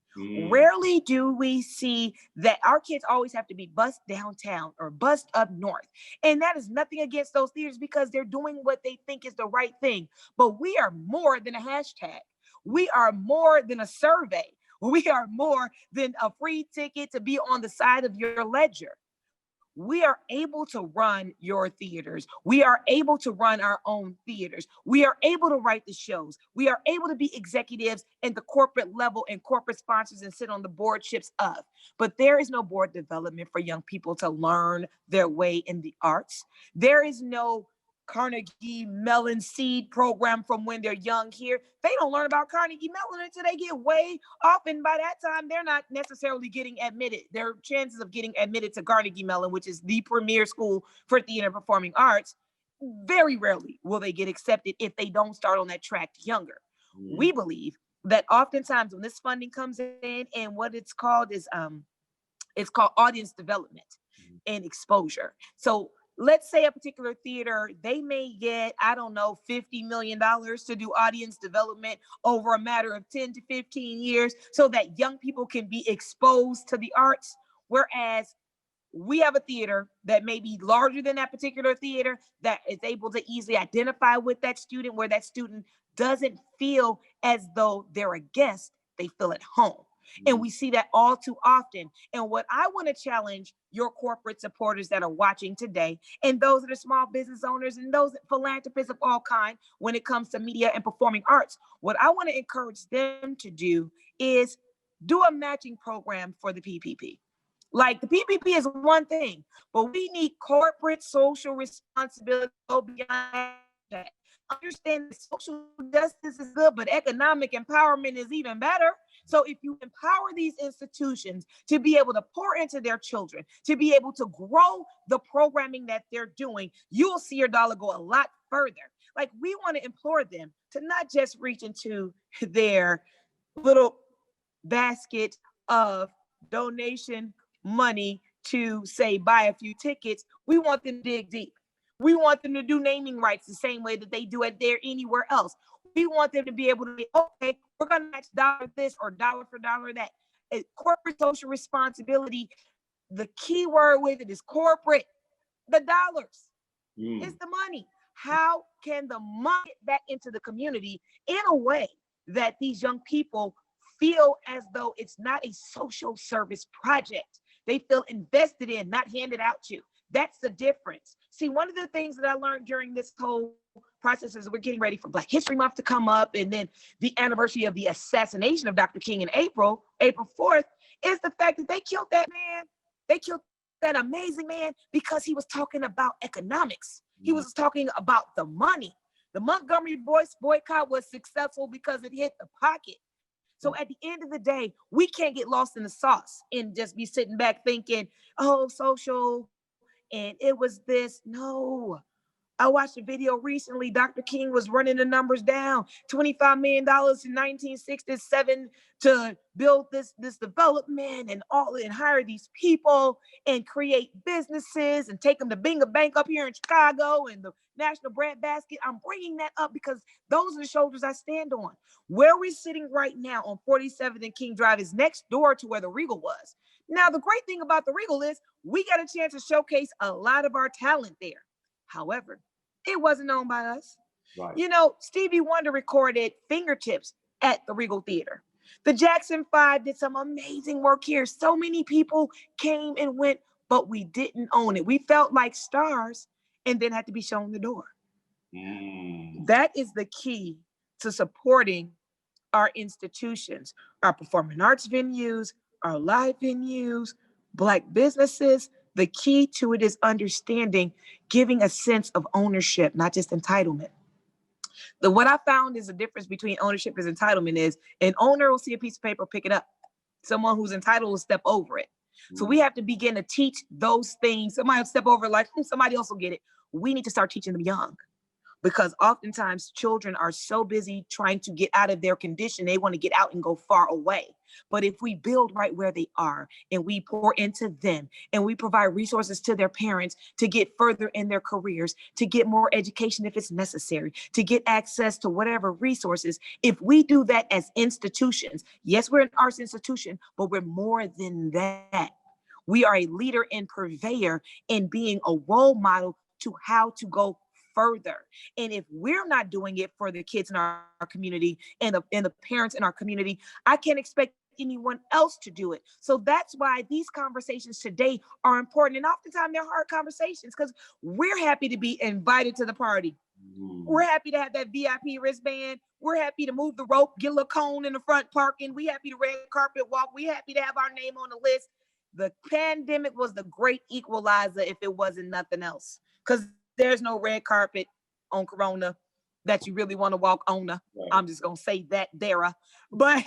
Rarely do we see that our kids always have to be bused downtown or bused up north. And that is nothing against those theaters because they're doing what they think is the right thing. But we are more than a hashtag. We are more than a survey. We are more than a free ticket to be on the side of your ledger. We are able to run your theaters. We are able to run our own theaters. We are able to write the shows. We are able to be executives at the corporate level and corporate sponsors and sit on the boardships of. But there is no board development for young people to learn their way in the arts. There is no Carnegie Mellon seed program from when they're young here. They don't learn about Carnegie Mellon until they get way off. And by that time, they're not necessarily getting admitted. Their chances of getting admitted to Carnegie Mellon, which is the premier school for theater and performing arts, very rarely will they get accepted if they don't start on that track younger. We believe that oftentimes when this funding comes in and what it's called is it's called audience development and exposure. So let's say a particular theater, they may get, I don't know, $50 million to do audience development over a matter of 10 to 15 years so that young people can be exposed to the arts. Whereas we have a theater that may be larger than that particular theater that is able to easily identify with that student, where that student doesn't feel as though they're a guest, they feel at home. And we see that all too often. And what I want to challenge your corporate supporters that are watching today, and those that are small business owners and those philanthropists of all kind, when it comes to media and performing arts, what I want to encourage them to do is do a matching program for the PPP. Like the PPP is one thing, but we need corporate social responsibility to go beyond that. Understand that social justice is good, but economic empowerment is even better. So if you empower these institutions to be able to pour into their children, to be able to grow the programming that they're doing, you'll see your dollar go a lot further. Like, we want to implore them to not just reach into their little basket of donation money to, say, buy a few tickets. We want them to dig deep. We want them to do naming rights the same way that they do it there anywhere else. We want them to be able to be, okay, we're going to match dollar this or dollar for dollar that. Corporate social responsibility, the key word with it is corporate. The dollars is the money. How can the money get back into the community in a way that these young people feel as though it's not a social service project? They feel invested in, not handed out to. That's the difference. See, one of the things that I learned during this whole process is we're getting ready for Black History Month to come up, and then the anniversary of the assassination of Dr. King in April 4th, is the fact that they killed that man. They killed that amazing man because he was talking about economics. He was talking about the money. The Montgomery Boys boycott was successful because it hit the pocket. So at the end of the day, we can't get lost in the sauce and just be sitting back thinking, oh, social, and it was this. No. I watched a video recently. Dr. King was running the numbers down. $25 million in 1967 to build this development and hire these people and create businesses and take them to Binga Bank up here in Chicago and the National Bread Basket. I'm bringing that up because those are the shoulders I stand on. Where we're sitting right now on 47th and King Drive is next door to where the Regal was. Now, the great thing about the Regal is we got a chance to showcase a lot of our talent there. However, it wasn't known by us. Right. You know, Stevie Wonder recorded Fingertips at the Regal Theater. The Jackson 5 did some amazing work here. So many people came and went, but we didn't own it. We felt like stars and then had to be shown the door. That is the key to supporting our institutions, our performing arts venues, our live venues, Black businesses. The key to it is understanding, giving a sense of ownership, not just entitlement. What I found is the difference between ownership and entitlement is an owner will see a piece of paper, pick it up. Someone who's entitled will step over it. So we have to begin to teach those things. Somebody will step over like somebody else will get it. We need to start teaching them young, because oftentimes children are so busy trying to get out of their condition, they want to get out and go far away. But if we build right where they are and we pour into them and we provide resources to their parents to get further in their careers, to get more education if it's necessary, to get access to whatever resources, if we do that as institutions, yes, we're an arts institution, but we're more than that. We are a leader and purveyor in being a role model to how to go further. And if we're not doing it for the kids in our community and the parents in our community, I can't expect anyone else to do it. So that's why these conversations today are important. And oftentimes they're hard conversations because we're happy to be invited to the party. We're happy to have that VIP wristband. We're happy to move the rope, get a little cone in the front parking. We happy to red carpet walk. We happy to have our name on the list. The pandemic was the great equalizer if it wasn't nothing else. Because there's no red carpet on Corona that you really want to walk on. Right. I'm just gonna say that there. But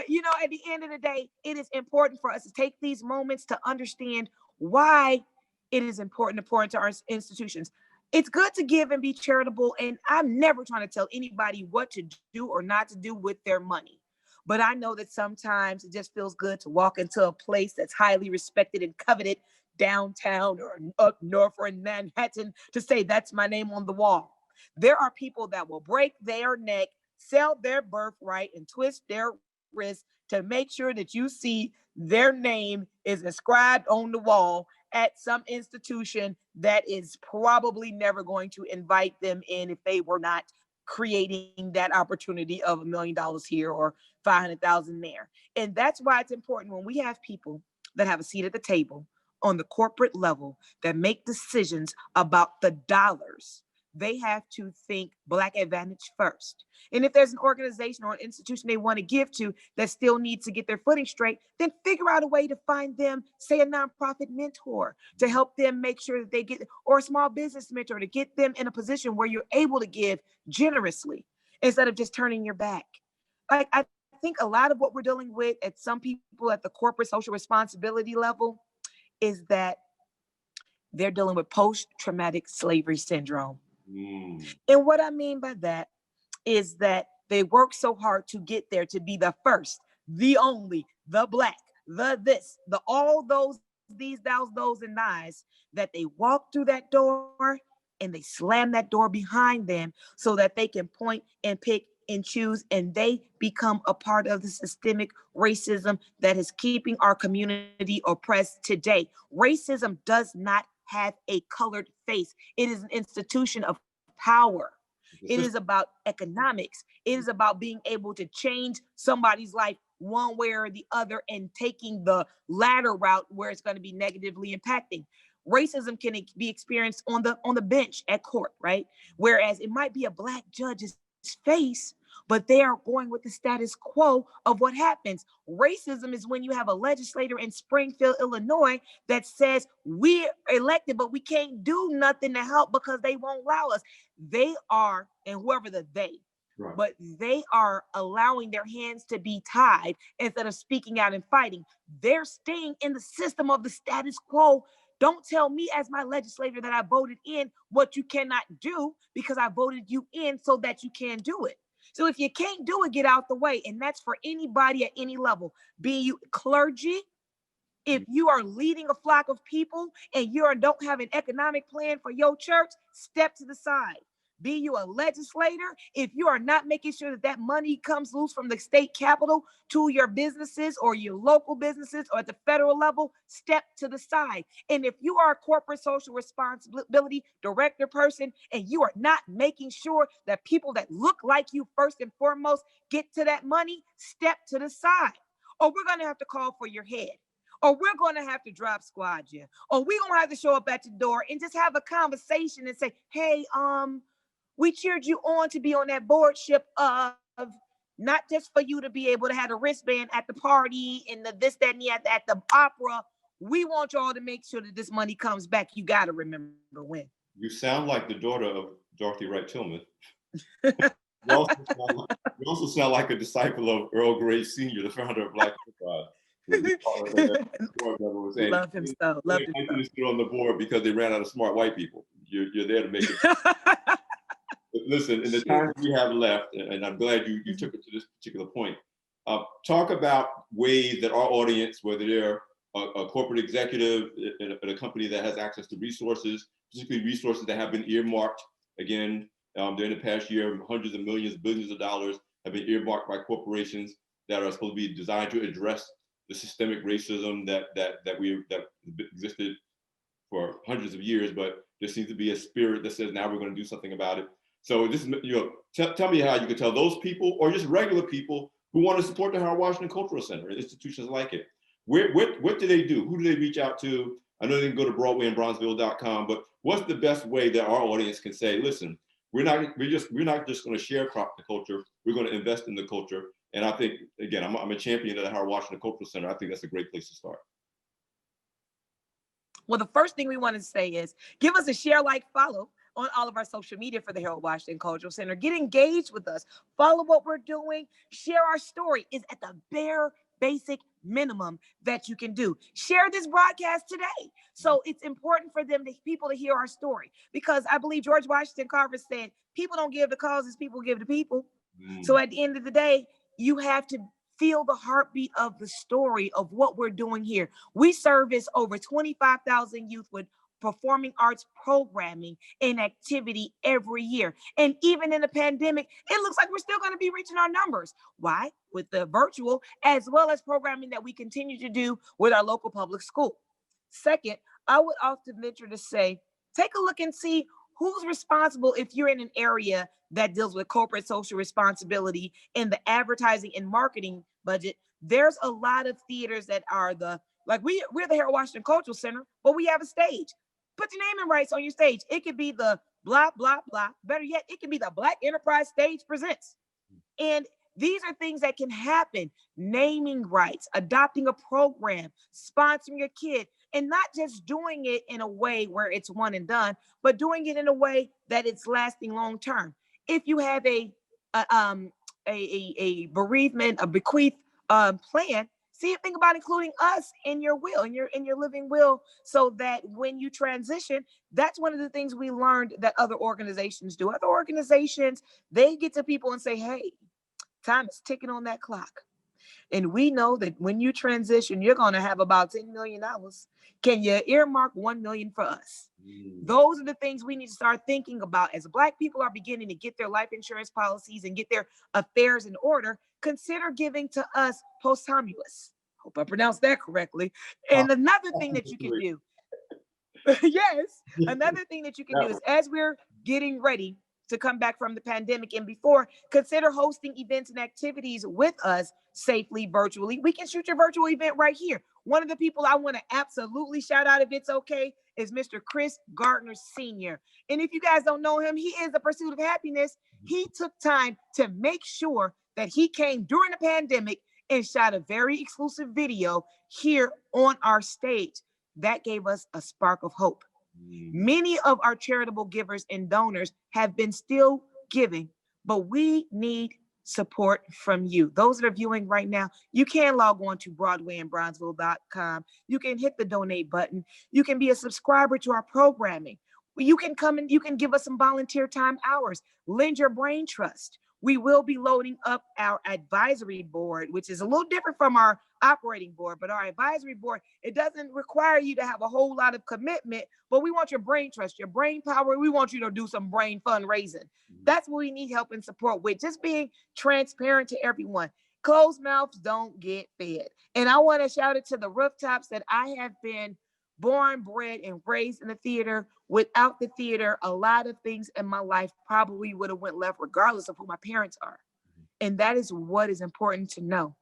you know, at the end of the day, it is important for us to take these moments to understand why it is important to pour into our institutions. It's good to give and be charitable, and I'm never trying to tell anybody what to do or not to do with their money. But I know that sometimes it just feels good to walk into a place that's highly respected and coveted downtown or up north or in Manhattan to say that's my name on the wall. There are people that will break their neck, sell their birthright, and twist their wrist to make sure that you see their name is inscribed on the wall at some institution that is probably never going to invite them in if they were not creating that opportunity of $1 million here or 500,000 there. And that's why it's important when we have people that have a seat at the table on the corporate level that make decisions about the dollars. They have to think Black advantage first. And if there's an organization or an institution they want to give to that still needs to get their footing straight, then figure out a way to find them, say, a nonprofit mentor to help them make sure that they get, or a small business mentor to get them in a position where you're able to give generously instead of just turning your back. Like, I think a lot of what we're dealing with at some people at the corporate social responsibility level is that they're dealing with post-traumatic slavery syndrome. And what I mean by that is that they work so hard to get there, to be the first, the only, the Black, the this, the all those, these, those, and thys, that they walk through that door and they slam that door behind them so that they can point and pick and choose, and they become a part of the systemic racism that is keeping our community oppressed today. Racism does not have a colored face. It is an institution of power. It is about economics. It is about being able to change somebody's life one way or the other and taking the latter route where it's going to be negatively impacting. Racism can be experienced on the bench at court, right? Whereas it might be a Black judge's face, but they are going with the status quo of what happens. Racism is when you have a legislator in Springfield, Illinois, that says we're elected, but we can't do nothing to help because they won't allow us. They are, and whoever the they, right, but they are allowing their hands to be tied instead of speaking out and fighting. They're staying in the system of the status quo. Don't tell me as my legislator that I voted in what you cannot do, because I voted you in so that you can do it. So if you can't do it, get out the way. And that's for anybody at any level, be you clergy. If you are leading a flock of people and you don't have an economic plan for your church, step to the side. Be you a legislator, if you are not making sure that that money comes loose from the state capitol to your businesses or your local businesses or at the federal level, step to the side. And if you are a corporate social responsibility director person and you are not making sure that people that look like you first and foremost get to that money, step to the side. Or we're going to have to call for your head. Or we're going to have to drop squad you. Or we're going to have to show up at your door and just have a conversation and say, hey, we cheered you on to be on that boardship of not just for you to be able to have a wristband at the party and the this, that, and the at the opera. We want y'all to make sure that this money comes back. You got to remember when. You sound like the daughter of Dorothy Tillman. You also sound like a disciple of Earl Grey Sr., the founder of Black Enterprise. The board member was saying, Love him so. Love him I didn't sit on the board because they ran out of smart white people. You're there to make it. so. Listen, in the time we have left, and I'm glad you took it to this particular point, talk about ways that our audience, whether they're a corporate executive in a company that has access to resources, particularly resources that have been earmarked, again, during the past year, hundreds of millions, billions of dollars have been earmarked by corporations that are supposed to be designed to address the systemic racism that existed for hundreds of years, but there seems to be a spirit that says now we're going to do something about it. So this is, tell me how you can tell those people or just regular people who want to support the Harold Washington Cultural Center and institutions like it. What do they do? Who do they reach out to? I know they can go to BroadwayInBronzeville.com, but what's the best way that our audience can say, listen, we're not just going to sharecrop the culture. We're going to invest in the culture. And I think, again, I'm a champion of the Harold Washington Cultural Center. I think that's a great place to start. Well, the first thing we want to say is give us a share, like, follow on all of our social media for the Harold Washington Cultural Center. Get engaged with us. Follow what we're doing. Share our story is at the bare basic minimum that you can do. Share this broadcast today. So it's important for people to hear our story, because I believe George Washington Carver said, people don't give to causes, people give to people. So at the end of the day, you have to feel the heartbeat of the story of what we're doing here. We service over 25,000 youth with performing arts programming and activity every year. And even in the pandemic, it looks like we're still going to be reaching our numbers. Why? With the virtual, as well as programming that we continue to do with our local public school. Second, I would often venture to say, take a look and see who's responsible if you're in an area that deals with corporate social responsibility in the advertising and marketing budget. There's a lot of theaters that are we're the Harold Washington Cultural Center, but we have a stage. Put your naming rights on your stage. It could be the blah, blah, blah. Better yet, it can be the Black Enterprise Stage Presents. And these are things that can happen. Naming rights, adopting a program, sponsoring a kid, and not just doing it in a way where it's one and done, but doing it in a way that it's lasting long term. If you have a bereavement, a bequeath plan, think about including us in your will, in your living will, so that when you transition, that's one of the things we learned that other organizations do. Other organizations, they get to people and say, hey, time is ticking on that clock. And we know that when you transition, you're going to have about $10 million. Can you earmark $1 million for us? Those are the things we need to start thinking about as Black people are beginning to get their life insurance policies and get their affairs in order. Consider giving to us posthumous. Hope I pronounced that correctly. And another thing that you can do, yes, another thing that you can do is, as we're getting ready to come back from the pandemic and before, consider hosting events and activities with us safely virtually. We can shoot your virtual event right here. One of the people I want to absolutely shout out, if it's okay, is Mr. Chris Gardner Sr. And if you guys don't know him, he is the Pursuit of Happiness. He took time to make sure that he came during the pandemic and shot a very exclusive video here on our stage. That gave us a spark of hope. Many of our charitable givers and donors have been still giving, but we need support from you. Those that are viewing right now, you can log on to BroadwayInBronzeville.com. You can hit the donate button. You can be a subscriber to our programming. You can come and you can give us some volunteer time hours. Lend your brain trust. We will be loading up our advisory board, which is a little different from our operating board, but our advisory board, it doesn't require you to have a whole lot of commitment, but we want your brain trust, your brain power. We want you to do some brain fundraising. That's what we need help and support with, just being transparent to everyone. Closed mouths don't get fed. And I want to shout it to the rooftops that I have been born, bred, and raised in the theater. Without the theater, a lot of things in my life probably would have went left, regardless of who my parents are. And that is what is important to know,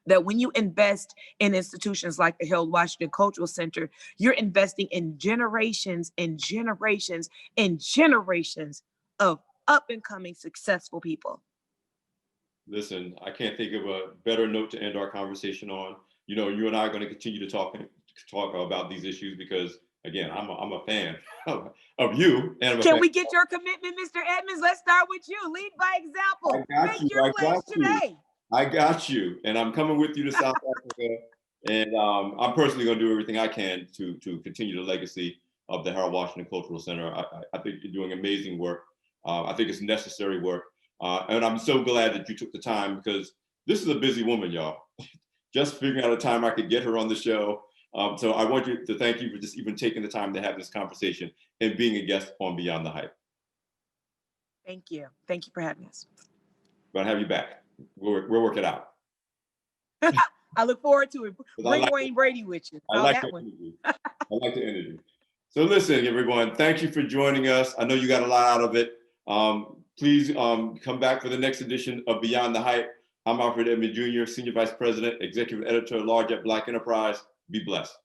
that when you invest in institutions like the Harold Washington Cultural Center, you're investing in generations and generations and generations of up and coming successful people. Listen, I can't think of a better note to end our conversation on. You know, you and I are going to continue to talk about these issues because, again, I'm a fan of you. And can we get your commitment, Mr. Edmonds? Let's start with you. Lead by example. Make your pledge today. I got you. And I'm coming with you to South Africa And I'm personally going to do everything I can to continue the legacy of the Harold Washington Cultural Center. I think you're doing amazing work. I think it's necessary work. And I'm so glad that you took the time, because this is a busy woman, y'all. Just figuring out a time I could get her on the show. So I want you to thank you for just even taking the time to have this conversation and being a guest on Beyond the Hype. Thank you. Thank you for having us. But I'll have you back. We'll work it out. I look forward to it. Bring like Wayne Brady with you. I like the interview. I like the interview. So listen, everyone, thank you for joining us. I know you got a lot out of it. Please come back for the next edition of Beyond the Hype. I'm Alfred Edmond Jr., Senior Vice President, Executive Editor at Large at Black Enterprise. Be blessed.